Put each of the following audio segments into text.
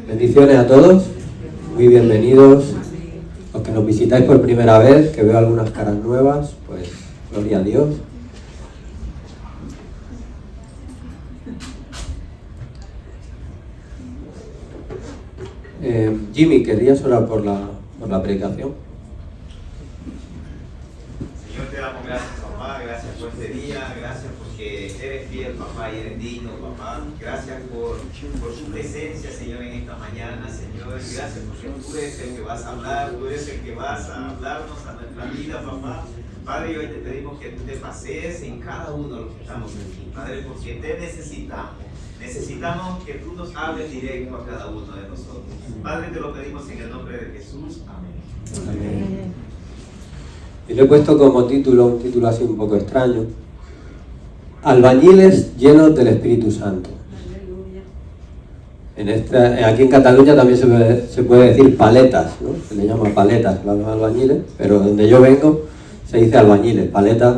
Bendiciones a todos, muy bienvenidos. Los que nos visitáis por primera vez, que veo algunas caras nuevas, pues gloria a Dios. Jimmy, ¿querías orar por la predicación? Señor, te damos gracias, papá, gracias por este día, gracias porque eres fiel, papá, y eres digno, papá. Gracias por su presencia, Señor, en esta mañana, Señor. Gracias porque tú eres el que vas a hablar, tú eres el que vas a hablarnos a nuestra vida, papá. Padre, hoy te pedimos que tú te pasees en cada uno de los que estamos aquí, Padre, porque te necesitamos. Necesitamos que tú nos hables directo a cada uno de nosotros. Padre, te lo pedimos en el nombre de Jesús. Amén. Amén. Y le he puesto como título, un título así un poco extraño: Albañiles llenos del Espíritu Santo. Aquí en Cataluña también se puede decir paletas, ¿no? Se le llama paletas a los albañiles, pero donde yo vengo se dice albañiles. Paletas,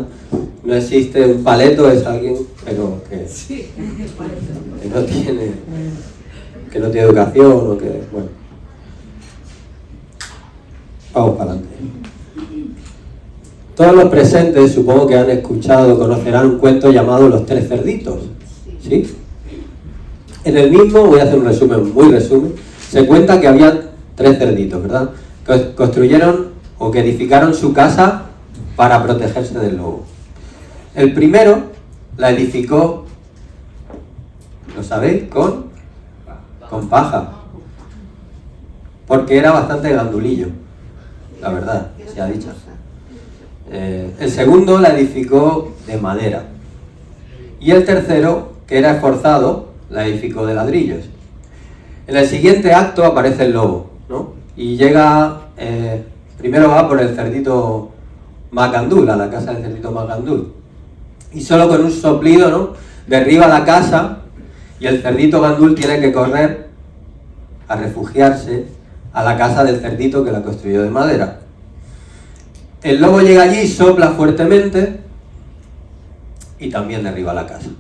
no existe un paleto, es alguien pero que no tiene educación o que, bueno. Vamos para adelante. Todos los presentes, supongo que han escuchado, conocerán un cuento llamado Los Tres Cerditos, ¿sí? En el mismo, voy a hacer un resumen, muy resumen, se cuenta que había tres cerditos, ¿verdad? Que construyeron o que edificaron su casa para protegerse del lobo. El primero la edificó, ¿lo sabéis? Con paja, porque era bastante gandulillo, la verdad, se ha dicho. El segundo la edificó de madera y el tercero, que era esforzado, la edificó de ladrillos. En el siguiente acto aparece el lobo, ¿no? Y llega, primero va por el cerdito Macandul, a la casa del cerdito Macandul, y solo con un soplido, ¿no?, derriba la casa y el cerdito Gandul tiene que correr a refugiarse a la casa del cerdito que la construyó de madera. El lobo llega allí, sopla fuertemente y también derriba la casa.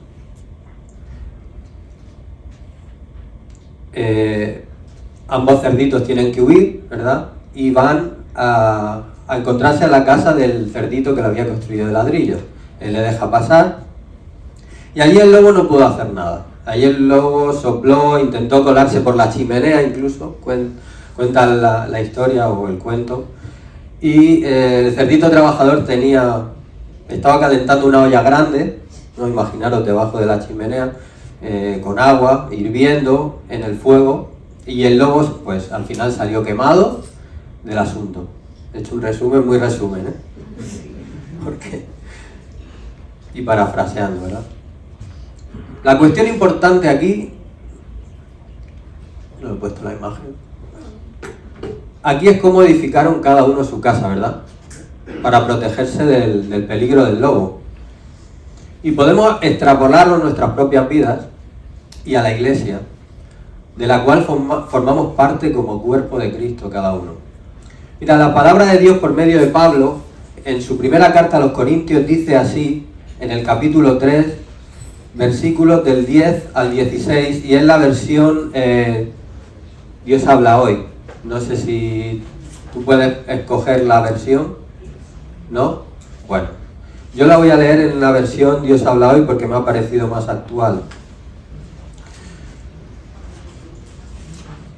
Ambos cerditos tienen que huir, ¿verdad? Y van a encontrarse en la casa del cerdito que lo había construido de ladrillos. Él le deja pasar y allí el lobo no pudo hacer nada. Allí el lobo sopló, intentó colarse por la chimenea, incluso cuenta la historia o el cuento. Y el cerdito trabajador estaba calentando una olla grande, no, imaginaros, debajo de la chimenea, con agua hirviendo en el fuego, y el lobo pues al final salió quemado del asunto. He hecho un resumen, muy resumen, ¿eh? Porque, y parafraseando, ¿verdad? La cuestión importante aquí, no he puesto la imagen, aquí es cómo edificaron cada uno su casa, ¿verdad? Para protegerse del peligro del lobo. Y podemos extrapolarlo a nuestras propias vidas y a la iglesia, de la cual formamos parte como cuerpo de Cristo cada uno. Mira, la palabra de Dios por medio de Pablo, en su primera carta a los Corintios, dice así, en el capítulo 3, versículos del 10 al 16, y es la versión Dios habla hoy. No sé si tú puedes escoger la versión, ¿no? Bueno, yo la voy a leer en la versión Dios habla hoy porque me ha parecido más actual.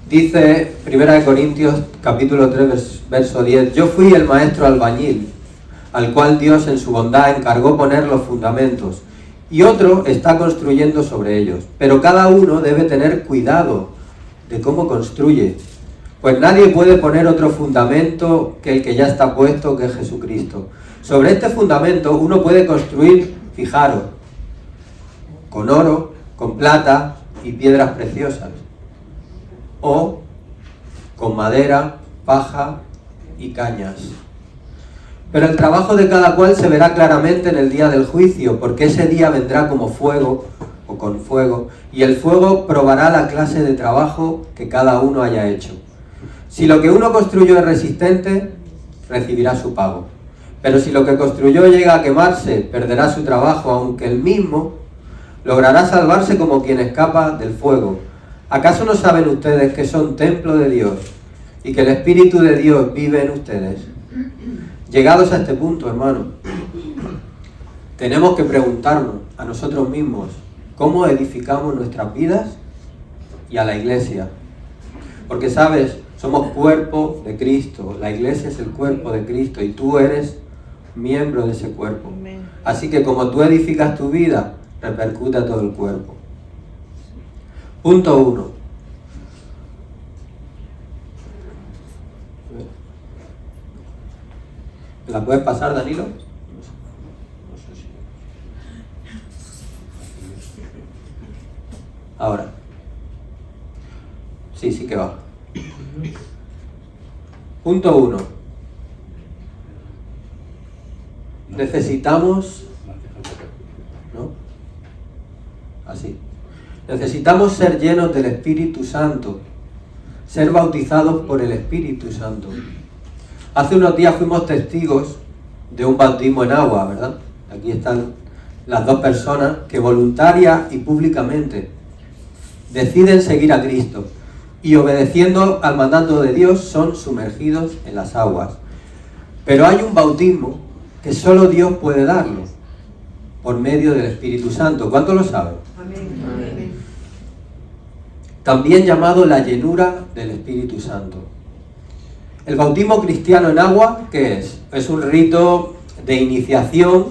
Dice 1 Corintios capítulo 3 verso 10: Yo fui el maestro albañil, al cual Dios en su bondad encargó poner los fundamentos, y otro está construyendo sobre ellos. Pero cada uno debe tener cuidado de cómo construye, pues nadie puede poner otro fundamento que el que ya está puesto, que es Jesucristo. Sobre este fundamento uno puede construir, fijaros, con oro, con plata y piedras preciosas, o con madera, paja y cañas. Pero el trabajo de cada cual se verá claramente en el día del juicio, porque ese día vendrá como fuego o con fuego, y el fuego probará la clase de trabajo que cada uno haya hecho. Si lo que uno construyó es resistente, recibirá su pago. Pero si lo que construyó llega a quemarse, perderá su trabajo, aunque él mismo logrará salvarse como quien escapa del fuego, ¿Acaso no saben ustedes que son templo de Dios y que el Espíritu de Dios vive en ustedes? Llegados a este punto, hermano, tenemos que preguntarnos a nosotros mismos cómo edificamos nuestras vidas y a la iglesia. Porque, ¿sabes? Somos cuerpo de Cristo, la iglesia es el cuerpo de Cristo y tú eres miembro de ese cuerpo. Así que como tú edificas tu vida, repercute a todo el cuerpo. Punto 1. ¿Me la puedes pasar, Danilo? Ahora. Sí que va. Punto 1. Necesitamos... ¿no? Así. Necesitamos ser llenos del Espíritu Santo. Ser bautizados por el Espíritu Santo. Hace unos días fuimos testigos de un bautismo en agua, ¿verdad? Aquí están las dos personas que voluntaria y públicamente deciden seguir a Cristo y obedeciendo al mandato de Dios son sumergidos en las aguas. Pero hay un bautismo que solo Dios puede darlo por medio del Espíritu Santo. ¿Cuántos lo saben? Amén. También llamado la llenura del Espíritu Santo. El bautismo cristiano en agua, ¿qué es? Es un rito de iniciación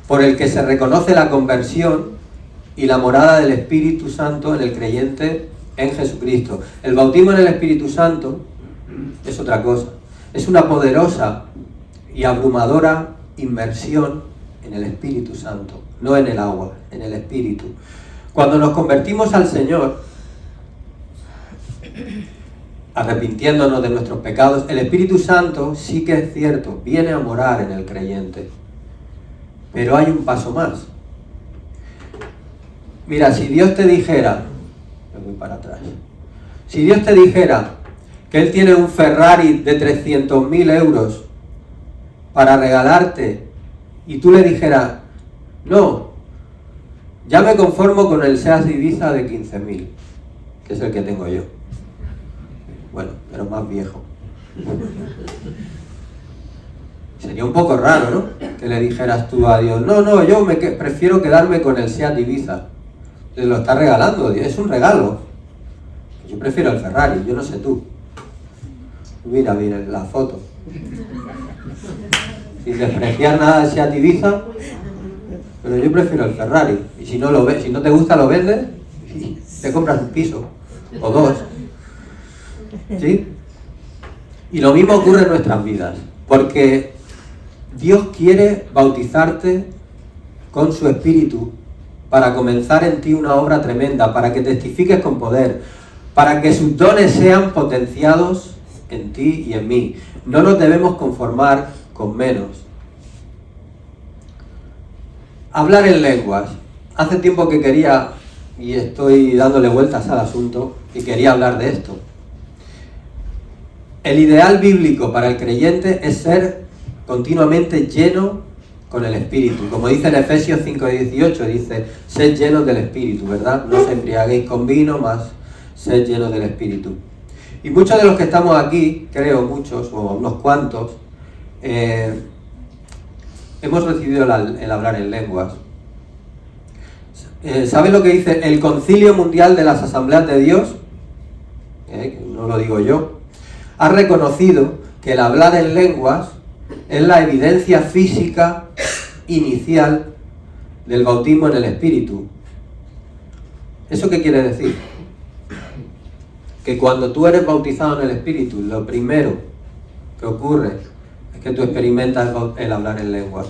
por el que se reconoce la conversión y la morada del Espíritu Santo en el creyente en Jesucristo. El bautismo en el Espíritu Santo es otra cosa. Es una poderosa y abrumadora inmersión en el Espíritu Santo, no en el agua, en el Espíritu. Cuando nos convertimos al Señor, arrepintiéndonos de nuestros pecados, el Espíritu Santo sí que es cierto, viene a morar en el creyente. Pero hay un paso más. Mira, si Dios te dijera, me voy para atrás, si Dios te dijera que Él tiene un Ferrari de 300.000 euros para regalarte y tú le dijeras, no, ya me conformo con el Seat Ibiza de 15.000, que es el que tengo yo. Bueno, pero más viejo. Sería un poco raro, ¿no? Que le dijeras tú a Dios, no, yo prefiero quedarme con el Seat Ibiza. Te lo está regalando, es un regalo. Yo prefiero el Ferrari, yo no sé tú. Mira la foto. Sin despreciar nada de Seat Ibiza, pero yo prefiero el Ferrari. Y si no te gusta, lo vendes y te compras un piso o dos. ¿Sí? Y lo mismo ocurre en nuestras vidas, porque Dios quiere bautizarte con su Espíritu para comenzar en ti una obra tremenda, para que testifiques con poder, para que sus dones sean potenciados en ti y en mí. No nos debemos conformar con menos. Hablar en lenguas. Hace tiempo que quería, y estoy dándole vueltas al asunto, y quería hablar de esto. El ideal bíblico para el creyente es ser continuamente lleno con el Espíritu. Como dice en Efesios 5:18, dice, sed llenos del Espíritu, ¿verdad? No os embriaguéis con vino, más sed llenos del Espíritu. Y muchos de los que estamos aquí, creo muchos, o unos cuantos, hemos recibido el hablar en lenguas. ¿Saben lo que dice el Concilio Mundial de las Asambleas de Dios? No lo digo yo. Ha reconocido que el hablar en lenguas es la evidencia física inicial del bautismo en el Espíritu. ¿Eso qué quiere decir? Que cuando tú eres bautizado en el Espíritu, lo primero que ocurre es que tú experimentas el hablar en lenguas.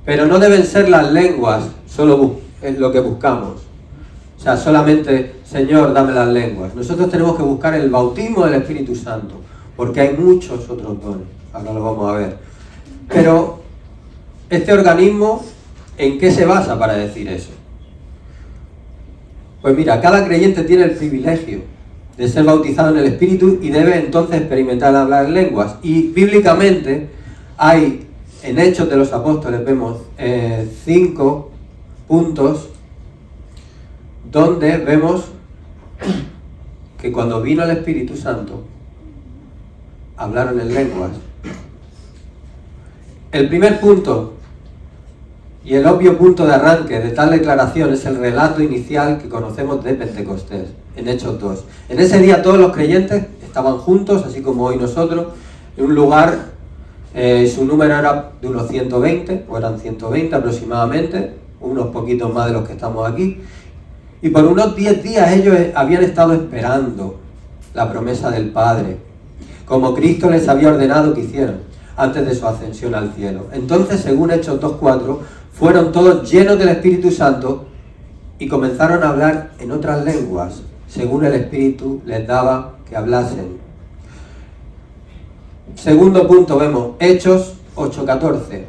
Pero no deben ser las lenguas solo lo que buscamos. O sea, solamente, Señor, dame las lenguas. Nosotros tenemos que buscar el bautismo del Espíritu Santo, porque hay muchos otros dones. Ahora lo vamos a ver. Pero, ¿este organismo en qué se basa para decir eso? Pues mira, cada creyente tiene el privilegio de ser bautizado en el Espíritu y debe entonces experimentar hablar en lenguas. Y bíblicamente hay, en Hechos de los Apóstoles, vemos 5 puntos donde vemos que cuando vino el Espíritu Santo, hablaron en lenguas. El primer punto y el obvio punto de arranque de tal declaración es el relato inicial que conocemos de Pentecostés, en Hechos 2. En ese día todos los creyentes estaban juntos, así como hoy nosotros, en un lugar, su número era de unos 120, o eran 120 aproximadamente, unos poquitos más de los que estamos aquí, y por unos 10 días ellos habían estado esperando la promesa del Padre, como Cristo les había ordenado que hicieran antes de su ascensión al cielo. Entonces, según Hechos 2:4, fueron todos llenos del Espíritu Santo y comenzaron a hablar en otras lenguas, según el Espíritu les daba que hablasen. Segundo punto, vemos Hechos 8:14.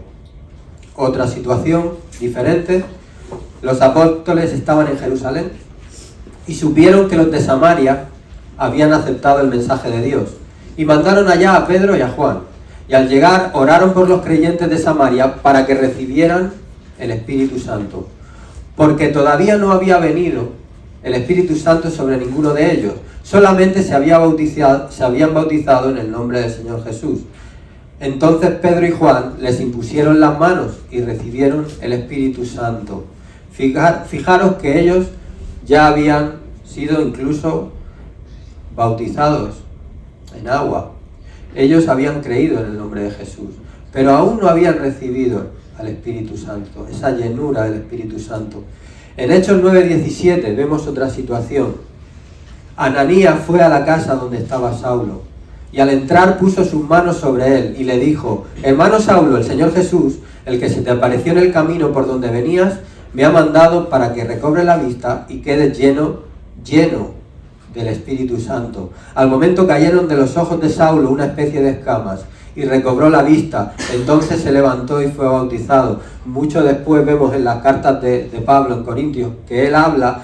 Otra situación diferente. Los apóstoles estaban en Jerusalén y supieron que los de Samaria habían aceptado el mensaje de Dios y mandaron allá a Pedro y a Juan. Y al llegar oraron por los creyentes de Samaria para que recibieran el Espíritu Santo, porque todavía no había venido el Espíritu Santo sobre ninguno de ellos, solamente se habían bautizado en el nombre del Señor Jesús. Entonces Pedro y Juan les impusieron las manos y recibieron el Espíritu Santo. Fijaros que ellos ya habían sido incluso bautizados en agua. Ellos habían creído en el nombre de Jesús, pero aún no habían recibido al Espíritu Santo, esa llenura del Espíritu Santo. En Hechos 9:17 vemos otra situación. Ananías fue a la casa donde estaba Saulo, y al entrar puso sus manos sobre él y le dijo: hermano Saulo, el Señor Jesús, el que se te apareció en el camino por donde venías, me ha mandado para que recobre la vista y quedes lleno del Espíritu Santo. Al momento cayeron de los ojos de Saulo una especie de escamas y recobró la vista. Entonces se levantó y fue bautizado. Mucho después vemos en las cartas de Pablo en Corintios que él habla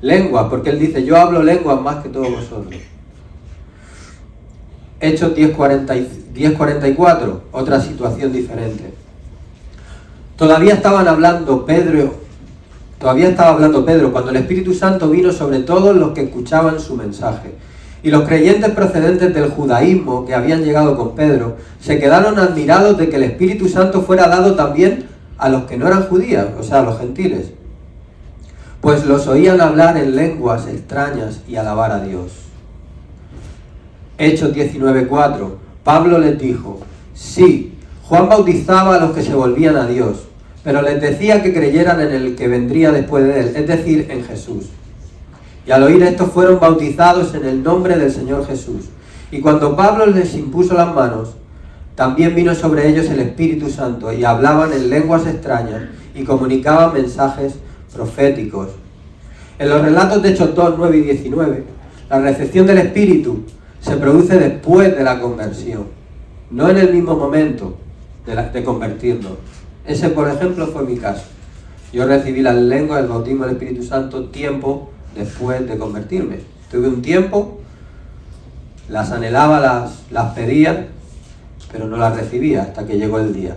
lenguas, porque él dice: yo hablo lenguas más que todos vosotros. Hechos 10:44, otra situación diferente. Todavía estaba hablando Pedro cuando el Espíritu Santo vino sobre todos los que escuchaban su mensaje. Y los creyentes procedentes del judaísmo que habían llegado con Pedro se quedaron admirados de que el Espíritu Santo fuera dado también a los que no eran judíos, o sea, a los gentiles, pues los oían hablar en lenguas extrañas y alabar a Dios. Hechos 19:4. Pablo les dijo: sí, Juan bautizaba a los que se volvían a Dios, pero les decía que creyeran en el que vendría después de él, es decir, en Jesús. Y al oír esto fueron bautizados en el nombre del Señor Jesús. Y cuando Pablo les impuso las manos, también vino sobre ellos el Espíritu Santo, y hablaban en lenguas extrañas y comunicaban mensajes proféticos. En los relatos de Hechos 2, 9 y 19, la recepción del Espíritu se produce después de la conversión, no en el mismo momento de convertirnos. Ese, por ejemplo, fue mi caso. Yo recibí las lenguas, el bautismo del Espíritu Santo, tiempo después de convertirme. Tuve un tiempo, las anhelaba, las pedía, pero no las recibía hasta que llegó el día.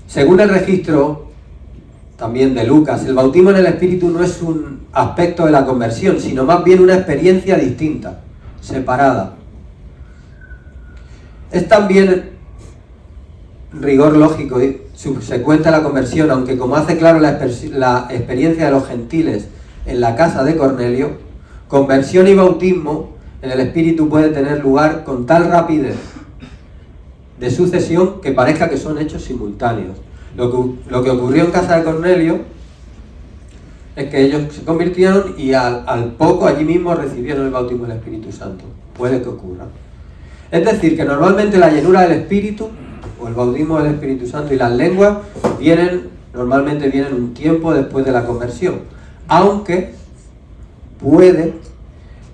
Según el registro también de Lucas, el bautismo en el Espíritu no es un aspecto de la conversión, sino más bien una experiencia distinta, separada. Es también rigor lógico y subsecuente a la conversión, aunque como hace claro la experiencia de los gentiles en la casa de Cornelio, conversión y bautismo en el Espíritu puede tener lugar con tal rapidez de sucesión que parezca que son hechos simultáneos. Lo que ocurrió en casa de Cornelio es que ellos se convirtieron y al poco allí mismo recibieron el bautismo del Espíritu Santo. Puede que ocurra. Es decir, que normalmente la llenura del Espíritu o el bautismo del Espíritu Santo y las lenguas normalmente vienen un tiempo después de la conversión, aunque puede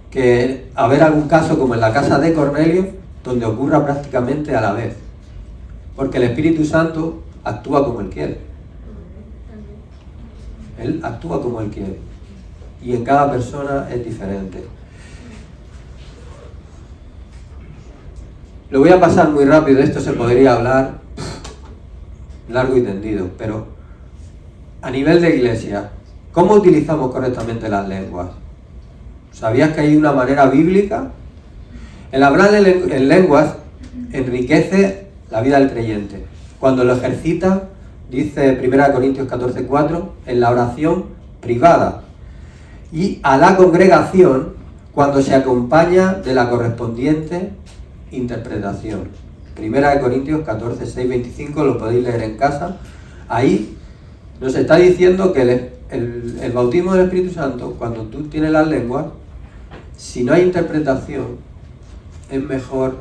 que haber algún caso como en la casa de Cornelio donde ocurra prácticamente a la vez, porque el Espíritu Santo actúa como Él quiere. Él actúa como Él quiere y en cada persona es diferente. Lo voy a pasar muy rápido, de esto se podría hablar largo y tendido, pero a nivel de iglesia, ¿cómo utilizamos correctamente las lenguas? ¿Sabías que hay una manera bíblica? El hablar en lenguas enriquece la vida del creyente. Cuando lo ejercita, dice 1 Corintios 14:4, en la oración privada. Y a la congregación cuando se acompaña de la correspondiente interpretación. 1 Corintios 14:6-25, lo podéis leer en casa. Ahí nos está diciendo que el bautismo del Espíritu Santo, cuando tú tienes las lenguas, si no hay interpretación, es mejor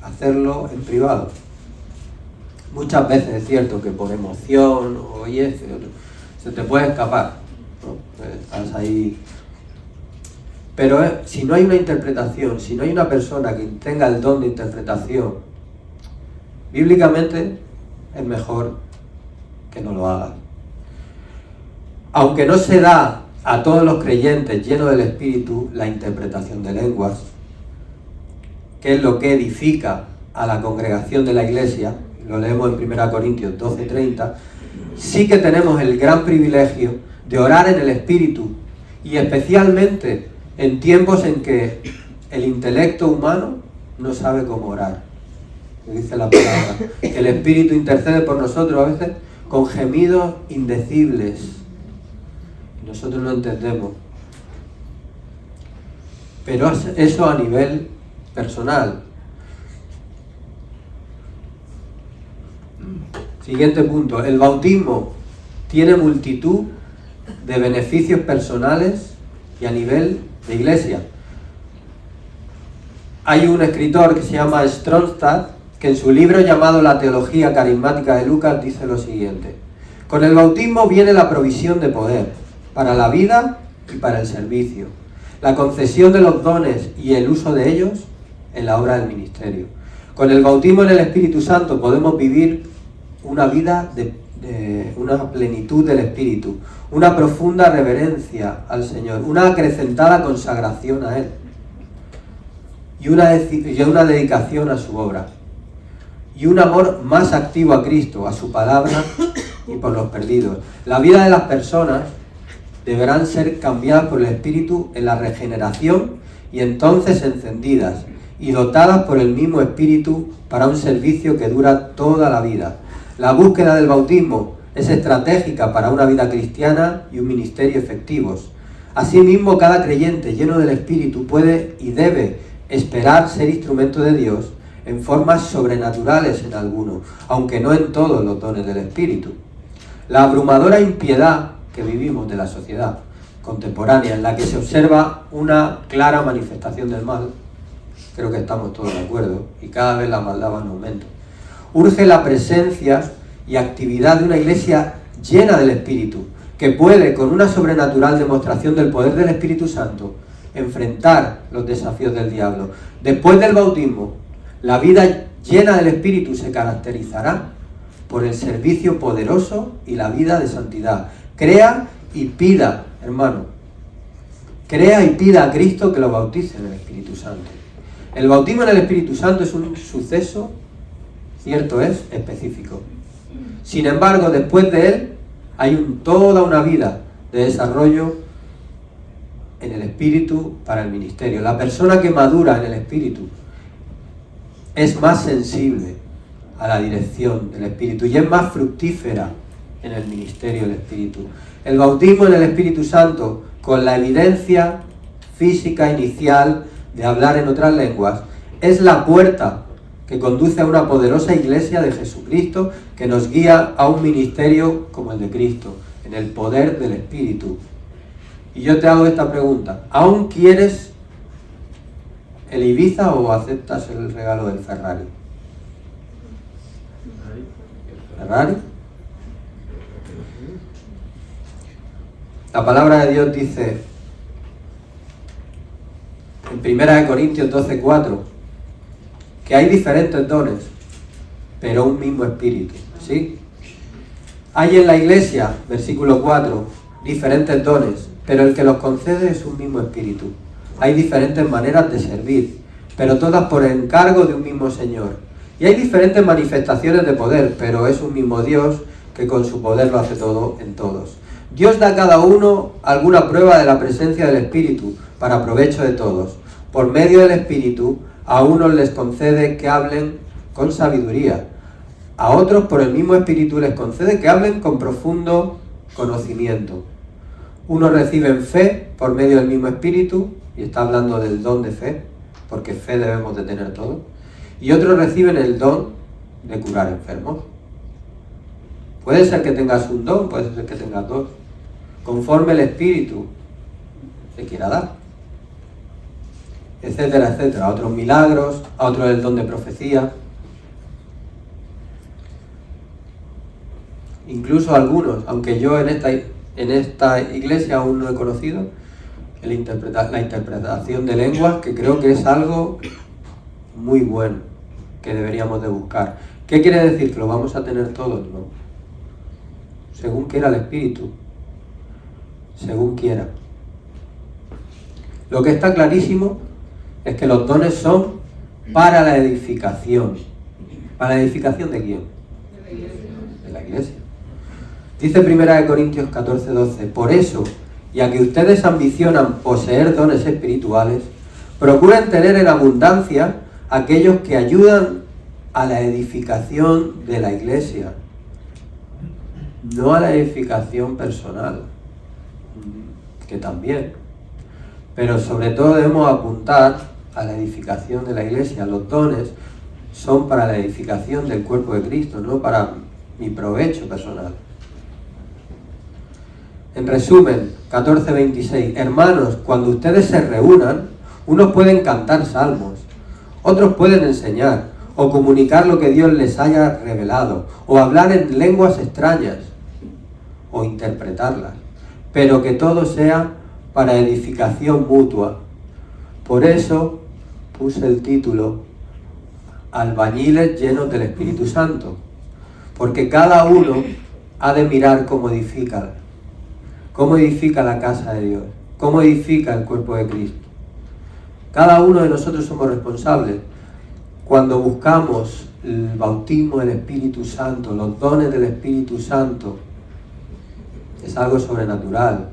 hacerlo en privado. Muchas veces es cierto que por emoción o se te puede escapar, ¿no? Estás ahí. Pero si no hay una interpretación, si no hay una persona que tenga el don de interpretación, bíblicamente es mejor que no lo hagas. Aunque no se da a todos los creyentes llenos del Espíritu la interpretación de lenguas, que es lo que edifica a la congregación de la iglesia, lo leemos en 1 Corintios 12:30, sí que tenemos el gran privilegio de orar en el Espíritu, y especialmente en tiempos en que el intelecto humano no sabe cómo orar. Dice la palabra, que el Espíritu intercede por nosotros a veces con gemidos indecibles. Nosotros no entendemos. Pero eso a nivel personal. Siguiente punto. El bautismo tiene multitud de beneficios personales y a nivel de iglesia. Hay un escritor que se llama Stromstad, que en su libro llamado La teología carismática de Lucas dice lo siguiente: con el bautismo viene la provisión de poder para la vida y para el servicio, la concesión de los dones y el uso de ellos en la obra del ministerio. Con el bautismo en el Espíritu Santo podemos vivir una vida de una plenitud del Espíritu, una profunda reverencia al Señor, una acrecentada consagración a Él y una dedicación a su obra, y un amor más activo a Cristo, a su palabra y por los perdidos. La vida de las personas deberán ser cambiadas por el Espíritu en la regeneración y entonces encendidas y dotadas por el mismo Espíritu para un servicio que dura toda la vida. La búsqueda del bautismo es estratégica para una vida cristiana y un ministerio efectivos. Asimismo, cada creyente lleno del Espíritu puede y debe esperar ser instrumento de Dios en formas sobrenaturales en algunos, aunque no en todos los dones del Espíritu. La abrumadora impiedad que vivimos de la sociedad contemporánea, en la que se observa una clara manifestación del mal, creo que estamos todos de acuerdo, y cada vez la maldad va en aumento, urge la presencia y actividad de una iglesia llena del Espíritu, que puede, con una sobrenatural demostración del poder del Espíritu Santo, enfrentar los desafíos del diablo. Después del bautismo, la vida llena del Espíritu se caracterizará por el servicio poderoso y la vida de santidad. Crea y pida, hermano, crea y pida a Cristo que lo bautice en el Espíritu Santo. El bautismo en el Espíritu Santo es un suceso, cierto es, específico. Sin embargo, después de él, hay toda una vida de desarrollo en el Espíritu para el ministerio. La persona que madura en el Espíritu es más sensible a la dirección del Espíritu y es más fructífera en el ministerio del Espíritu. El bautismo en el Espíritu Santo, con la evidencia física inicial de hablar en otras lenguas, es la puerta que conduce a una poderosa iglesia de Jesucristo que nos guía a un ministerio como el de Cristo, en el poder del Espíritu. Y yo te hago esta pregunta: ¿aún quieres el Ibiza o aceptas el regalo del Ferrari? ¿Ferrari? La palabra de Dios dice en 1 Corintios 12:4 que hay diferentes dones, pero un mismo Espíritu, ¿sí? Hay en la iglesia, versículo 4, diferentes dones, pero el que los concede es un mismo Espíritu. Hay diferentes maneras de servir, pero todas por encargo de un mismo Señor. Y hay diferentes manifestaciones de poder, pero es un mismo Dios que con su poder lo hace todo en todos. Dios da a cada uno alguna prueba de la presencia del Espíritu para provecho de todos. Por medio del Espíritu, a unos les concede que hablen con sabiduría. A otros, por el mismo Espíritu, les concede que hablen con profundo conocimiento. Unos reciben fe por medio del mismo Espíritu, y está hablando del don de fe, porque fe debemos de tener todos. Y otros reciben el don de curar enfermos. Puede ser que tengas un don, puede ser que tengas dos, conforme el Espíritu te quiera dar, etcétera, etcétera. A otros milagros, a otros el don de profecía. Incluso algunos, aunque yo en esta iglesia aún no he conocido la interpretación de lenguas, que creo que es algo muy bueno que deberíamos de buscar. ¿Qué quiere decir? ¿Que lo vamos a tener todos? No. Según quiera el Espíritu, según quiera. Lo que está clarísimo es que los dones son para la edificación. ¿Para la edificación de quién? De la iglesia. Dice 1 Corintios 14:12, por eso, ya que ustedes ambicionan poseer dones espirituales, procuren tener en abundancia aquellos que ayudan a la edificación de la iglesia, no a la edificación personal, que también, pero sobre todo debemos apuntar a la edificación de la iglesia. Los dones son para la edificación del cuerpo de Cristo, no para mi provecho personal. En resumen, 14:26, hermanos, cuando ustedes se reúnan, unos pueden cantar salmos, otros pueden enseñar, o comunicar lo que Dios les haya revelado, o hablar en lenguas extrañas, o interpretarlas, pero que todo sea para edificación mutua. Por eso puse el título, albañiles llenos del Espíritu Santo, porque cada uno ha de mirar cómo edifica la casa de Dios, cómo edifica el cuerpo de Cristo. Cada uno de nosotros somos responsables. Cuando buscamos el bautismo del Espíritu Santo, los dones del Espíritu Santo, es algo sobrenatural,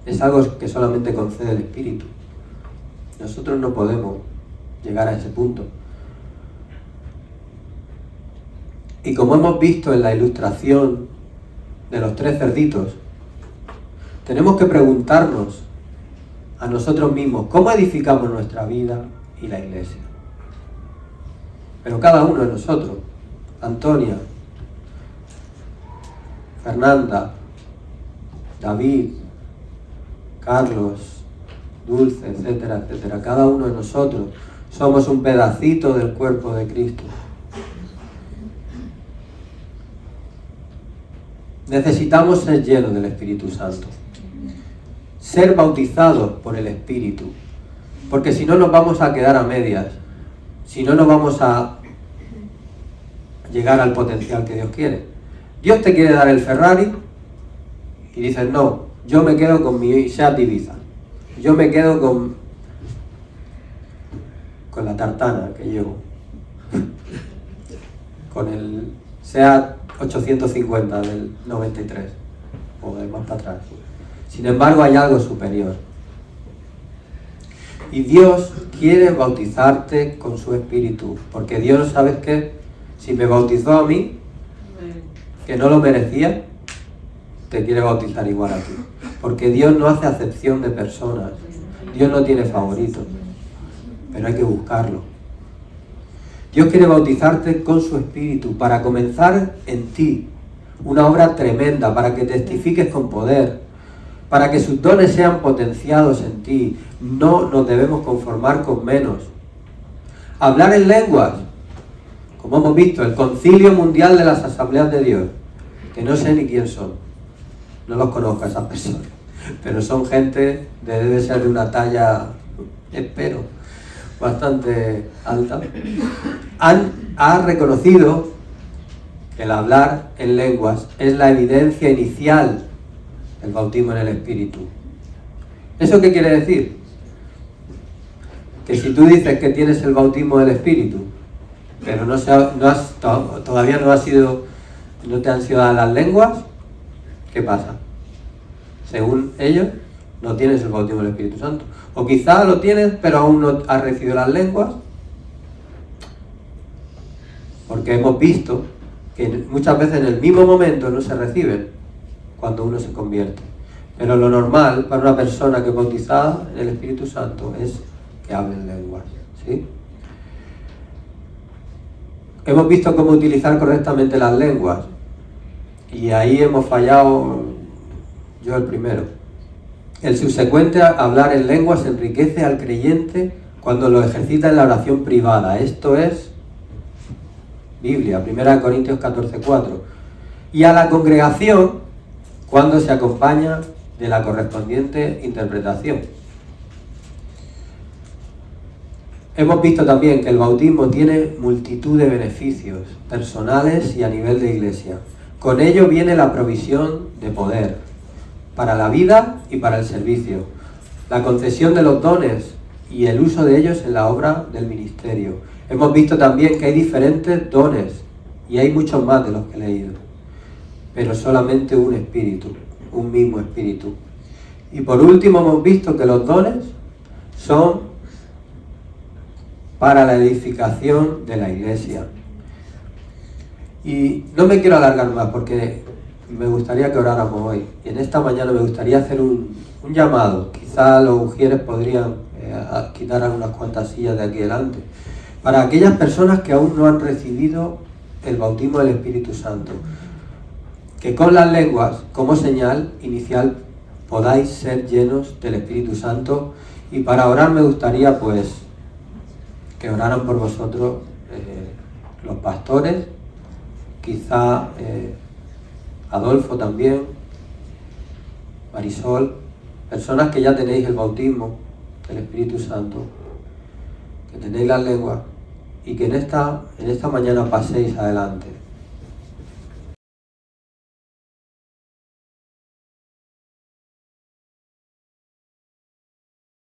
es algo que solamente concede el Espíritu. Nosotros no podemos llegar a ese punto. Y como hemos visto en la ilustración de los 3 cerditos, tenemos que preguntarnos a nosotros mismos, ¿cómo edificamos nuestra vida y la iglesia? Pero cada uno de nosotros, Antonia, Fernanda, David, Carlos, Dulce, etcétera, etcétera, cada uno de nosotros somos un pedacito del cuerpo de Cristo. Necesitamos ser llenos del Espíritu Santo, ser bautizados por el Espíritu, porque si no nos vamos a quedar a medias, si no nos vamos a llegar al potencial que Dios quiere. Dios te quiere dar el Ferrari y dices, no, yo me quedo con mi Seat Ibiza, yo me quedo con la tartana que llevo, con el Seat 850 del 93 o de más para atrás. Sin embargo, hay algo superior. Y Dios quiere bautizarte con su Espíritu, porque Dios, ¿sabes qué? Si me bautizó a mí, que no lo merecía, te quiere bautizar igual a ti. Porque Dios no hace acepción de personas. Dios no tiene favoritos. Pero hay que buscarlo. Dios quiere bautizarte con su Espíritu para comenzar en ti una obra tremenda, para que testifiques con poder, para que sus dones sean potenciados en ti. No nos debemos conformar con menos. Hablar en lenguas, como hemos visto, el Concilio Mundial de las Asambleas de Dios, que no sé ni quién son, no los conozco a esas personas, pero son gente, debe ser de una talla, espero, bastante alta, ha reconocido que el hablar en lenguas es la evidencia inicial del bautismo en el Espíritu. ¿Eso qué quiere decir? Que si tú dices que tienes el bautismo del Espíritu, pero todavía no te han sido dadas las lenguas, ¿qué pasa? según ellos, no tienes el bautismo del Espíritu Santo. O quizá lo tienes, pero aún no has recibido las lenguas, porque hemos visto que muchas veces en el mismo momento no se reciben cuando uno se convierte. Pero lo normal para una persona que es bautizada en el Espíritu Santo es que hable en lenguas, ¿sí? Hemos visto cómo utilizar correctamente las lenguas, y ahí hemos fallado yo el primero. El subsecuente hablar en lenguas enriquece al creyente cuando lo ejercita en la oración privada. Esto es Biblia, 1 Corintios 14:4. Y a la congregación cuando se acompaña de la correspondiente interpretación. Hemos visto también que el bautismo tiene multitud de beneficios personales y a nivel de iglesia. Con ello viene la provisión de poder para la vida y para el servicio, la concesión de los dones y el uso de ellos en la obra del ministerio. Hemos visto también que hay diferentes dones y hay muchos más de los que he leído, pero solamente un espíritu, un mismo espíritu. Y por último hemos visto que los dones son para la edificación de la iglesia. Y no me quiero alargar más porque me gustaría que oráramos hoy. Y en esta mañana me gustaría hacer un llamado. Quizá los ujieres podrían quitar algunas cuantas sillas de aquí delante. Para aquellas personas que aún no han recibido el bautismo del Espíritu Santo. Que con las lenguas, como señal inicial, podáis ser llenos del Espíritu Santo. Y para orar me gustaría pues que oraran por vosotros los pastores, quizá Adolfo también, Marisol, personas que ya tenéis el bautismo del Espíritu Santo, que tenéis las lenguas y que en esta mañana paséis adelante.